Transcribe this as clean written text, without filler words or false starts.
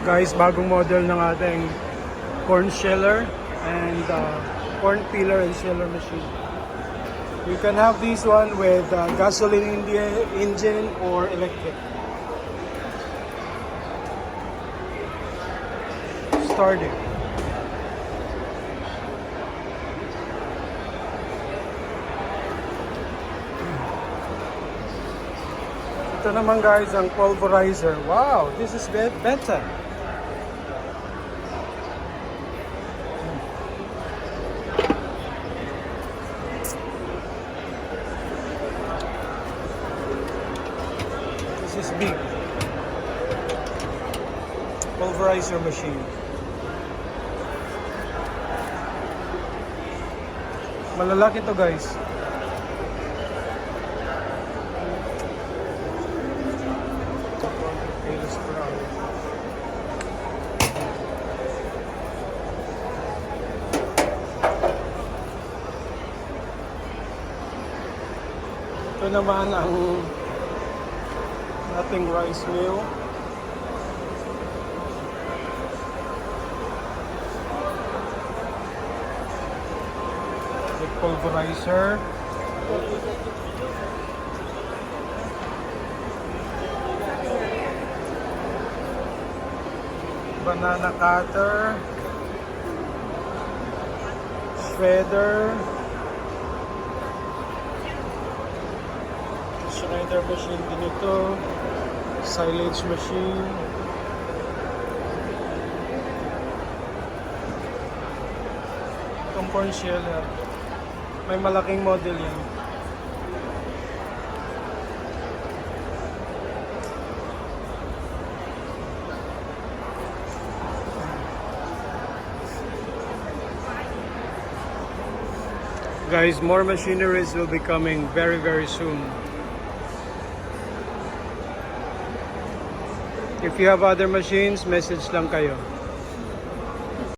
Guys, bagong model ng ating corn sheller and corn peeler and sheller machine. You can have this one with gasoline engine or electric. Starting. Ito naman guys ang pulverizer. Wow, this is better. This is big. Pulverizer machine. Malalaki to guys. Ito naman ang ating rice mill. The pulverizer. Banana cutter. Shredder. Shredder machine din ito. Silage machine. Itong corn sheller. May malaking model yan. Guys, more machineries will be coming very soon. If you have other machines, message lang kayo.